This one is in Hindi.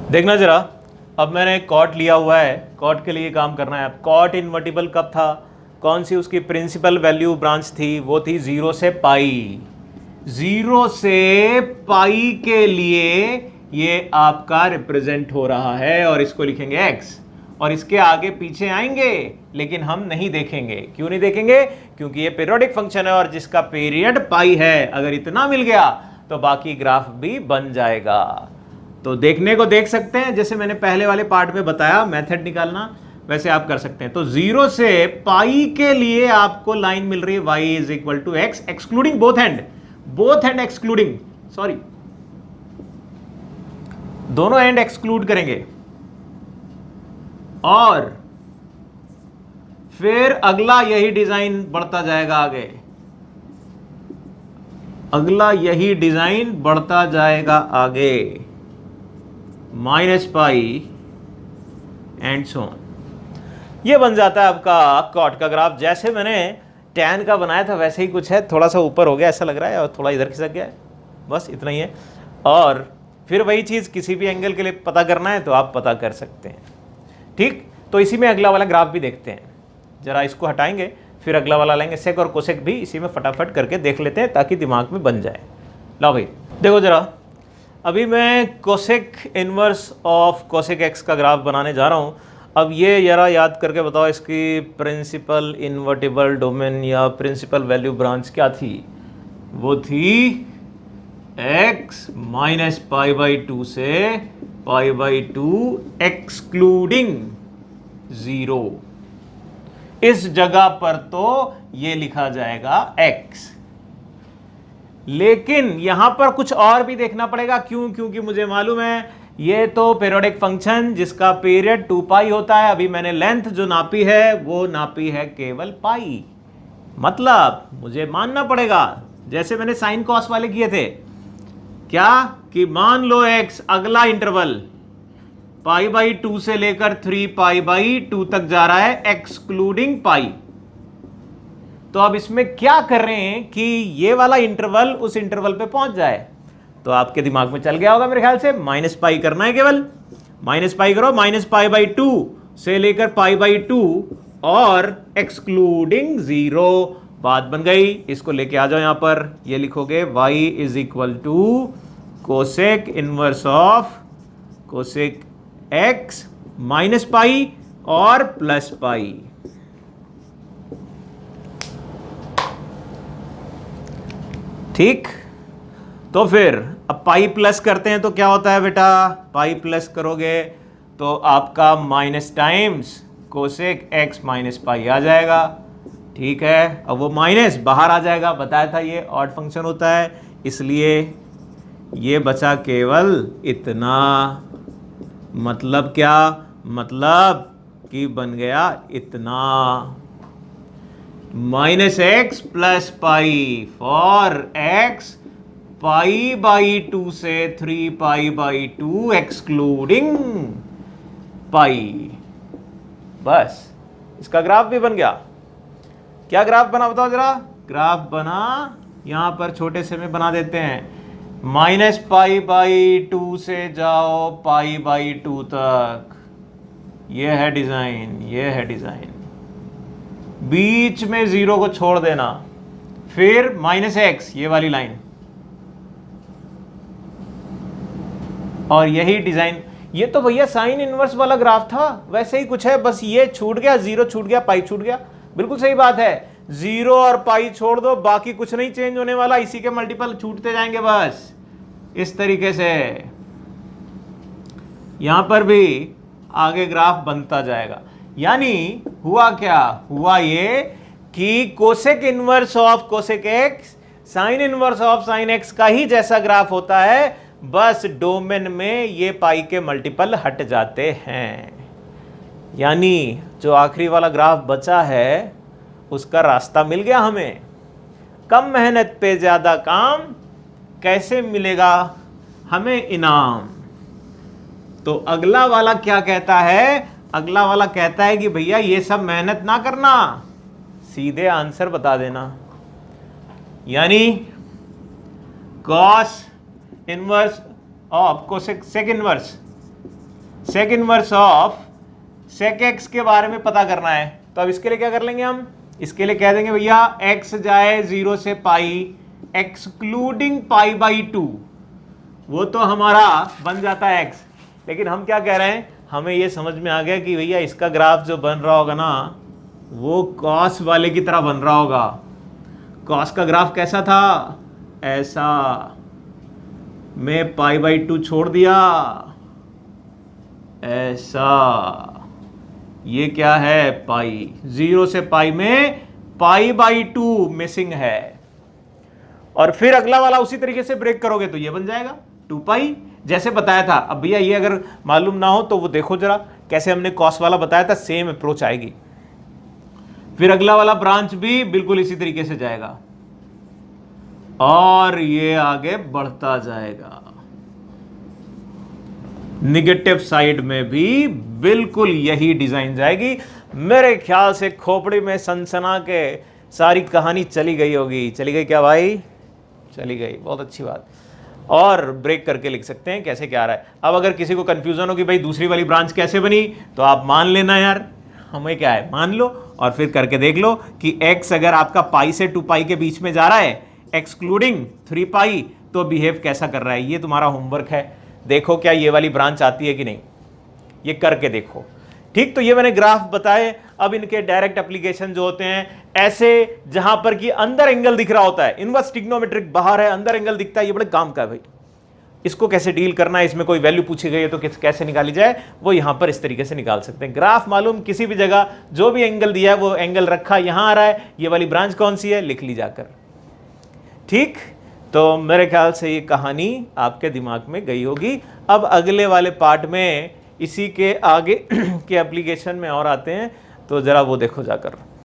देखना जरा, अब मैंने कॉट लिया हुआ है, कॉट के लिए काम करना है। अब कॉट इन्वर्टिबल कब था, कौन सी उसकी प्रिंसिपल वैल्यू ब्रांच थी, वो थी 0 से पाई। 0 से पाई के लिए ये आपका रिप्रेजेंट हो रहा है और इसको लिखेंगे x, और इसके आगे पीछे आएंगे लेकिन हम नहीं देखेंगे। क्यों नहीं देखेंगे? क्योंकि ये पीरियोडिक फंक्शन है और जिसका पीरियड पाई है, अगर इतना मिल गया तो बाकी ग्राफ भी बन जाएगा। तो देखने को देख सकते हैं, जैसे मैंने पहले वाले पार्ट में बताया मेथड निकालना, वैसे आप कर सकते हैं। तो 0 से पाई के लिए आपको लाइन मिल रही है y is equal to x, excluding both end excluding, sorry दोनों एंड एक्सक्लूड करेंगे। और फिर अगला यही डिजाइन बढ़ता जाएगा आगे, अगला यही डिजाइन बढ़ता जाएगा आगे, minus pi and so on. ये बन जाता है आपका कॉट का ग्राफ। जैसे मैंने टैन का बनाया था वैसे ही कुछ है, थोड़ा सा ऊपर हो गया ऐसा लग रहा है और थोड़ा इधर खिसक गया है, बस इतना ही है। और फिर वही चीज़ किसी भी एंगल के लिए पता करना है तो आप पता कर सकते हैं। ठीक, तो इसी में अगला वाला ग्राफ भी देखते हैं। जरा इसको हटाएंगे, फिर अगला वाला लेंगे, सेक और कोसेक भी इसी में फटाफट करके देख लेते हैं ताकि दिमाग में बन जाए। लो भाई देखो जरा, अभी मैं cosec inverse of cosec x का ग्राफ बनाने जा रहा हूँ। अब ये जरा याद करके बताओ, इसकी प्रिंसिपल इन्वर्टिबल डोमेन या प्रिंसिपल वैल्यू ब्रांच क्या थी? वो थी x माइनस पाई बाई 2 से पाई बाई 2 एक्सक्लूडिंग 0। इस जगह पर तो ये लिखा जाएगा x, लेकिन यहां पर कुछ और भी देखना पड़ेगा। क्यों? क्योंकि मुझे मालूम है ये तो पीरियोडिक फंक्शन जिसका पीरियड 2 पाई होता है, अभी मैंने लेंथ जो नापी है वो नापी है केवल पाई। मतलब मुझे मानना पड़ेगा, जैसे मैंने साइन कॉस वाले किए थे, क्या कि मान लो x अगला इंटरवल पाई बाई 2 से लेकर 3 पाई बाई 2 तक जा रहा है एक्सक्लूडिंग पाई। तो अब इसमें क्या कर रहे हैं कि ये वाला इंटरवल उस इंटरवल पे पहुंच जाए। तो आपके दिमाग में चल गया होगा मेरे ख्याल से, माइनस पाई करना है, केवल माइनस पाई करो, माइनस पाई बाई 2 से लेकर पाई बाई 2 और एक्सक्लूडिंग 0। बात बन गई। इसको लेके आ जाओ यहां पर, ये लिखोगे y is equal to cosec inverse of cosec x minus pi और प्लस पाई। ठीक, तो फिर अब पाई प्लस करते हैं तो क्या होता है बेटा, पाई प्लस करोगे तो आपका minus times cosec X minus pi आ जाएगा। ठीक है, अब वो माइनस बाहर आ जाएगा, बताया था ये ऑड फंक्शन होता है, इसलिए ये बचा केवल इतना। मतलब क्या? मतलब कि बन गया इतना, minus x plus pi for x pi by 2 से 3 पाई बाई 2 एक्सक्लूडिंग पाई। बस इसका ग्राफ भी बन गया। क्या ग्राफ बना बताओ जरा? ग्राफ बना, यहां पर छोटे से में बना देते हैं, माइनस पाई बाई 2 से जाओ पाई बाई 2 तक, ये है डिजाइन, ये है डिजाइन। बीच में 0 को छोड़ देना, फिर माइनस एक्स ये वाली लाइन, और यही डिजाइन। ये तो भैया साइन इनवर्स वाला ग्राफ था, वैसे ही कुछ है, बस ये छूट गया, 0 छूट गया, पाई छूट गया। बिल्कुल सही बात है, 0 और पाई छोड़ दो, बाकी कुछ नहीं चेंज होने वाला, इसी के मल्टीपल छूटते जाएंगे बस इस तरीके से। यहां पर भी आगे ग्राफ बनता जाएगा। यानी हुआ क्या? हुआ ये कि cosec inverse of cosec x sine inverse of sine x का ही जैसा ग्राफ होता है, बस डोमेन में ये पाई के मल्टीपल हट जाते हैं। यानी जो आखिरी वाला ग्राफ बचा है उसका रास्ता मिल गया हमें। कम मेहनत पे ज्यादा काम, कैसे मिलेगा हमें इनाम? तो अगला वाला क्या कहता है? अगला वाला कहता है कि भैया ये सब मेहनत ना करना, सीधे आंसर बता देना। यानी cos inverse of cosec inverse sec inverse of sec x के बारे में पता करना है। तो अब इसके लिए क्या कर लेंगे हम, इसके लिए कह देंगे भैया x जाए 0 से पाई एक्सक्लूडिंग पाई बाई 2, वो तो हमारा बन जाता है x। लेकिन हम क्या कह रहे हैं, हमें ये समझ में आ गया कि भैया इसका ग्राफ जो बन रहा होगा ना वो कॉस वाले की तरह बन रहा होगा। कॉस का ग्राफ कैसा था, ऐसा, मैं पाई बाई 2 छोड़ दिया, ऐसा, ये क्या है पाई, 0 से पाई में पाई बाई 2 मिसिंग है। और फिर अगला वाला उसी तरीके से ब्रेक करोगे तो ये बन जाएगा 2 पाई, जैसे बताया था। अब भैया ये अगर मालूम ना हो तो वो देखो जरा कैसे हमने कॉस वाला बताया था, सेम अप्रोच आएगी। फिर अगला वाला ब्रांच भी बिल्कुल इसी तरीके से जाएगा और ये आगे बढ़ता जाएगा। निगेटिव साइड में भी बिल्कुल यही डिजाइन जाएगी। मेरे ख्याल से खोपड़ी में सनसना के सारी कहानी चली गई होगी। चली गई क्या भाई, चली गई, बहुत अच्छी बात। और ब्रेक करके लिख सकते हैं कैसे क्या आ रहा है। अब अगर किसी को कंफ्यूजन हो कि भाई दूसरी वाली ब्रांच कैसे बनी, तो आप मान लेना यार, हमें क्या है, मान लो और फिर करके देख लो कि x अगर आपका पाई से 2 पाई के बीच में जा रहा है एक्सक्लूडिंग 3 पाई, तो बिहेव कैसा कर रहा है। ये तुम्हारा होमवर्क है, देखो क्या ये वाली ब्रांच आती है कि नहीं, ये करके देखो। ठीक, तो ये मैंने ग्राफ बताए। अब इनके डायरेक्ट एप्लीकेशन जो होते हैं ऐसे जहां पर कि अंदर एंगल दिख रहा होता है, इनवर्स ट्रिग्नोमेट्रिक बाहर है, अंदर एंगल दिखता है, ये बड़े काम का है भाई। इसको कैसे डील करना है, इसमें कोई वैल्यू पूछी गई है तो कैसे निकाली जाए, वो यहां पर इस तरीके से निकाल सकते हैं। ग्राफ मालूम, किसी भी जगह जो भी एंगल दिया है वो एंगल रखा, यहां आ रहा है, ये वाली ब्रांच कौन सी है लिख ली जाकर। ठीक, तो मेरे ख्याल से ये कहानी आपके दिमाग में गई होगी। अब अगले वाले पार्ट में इसी के आगे के एप्लीकेशन में और आते हैं, तो जरा वो देखो जाकर।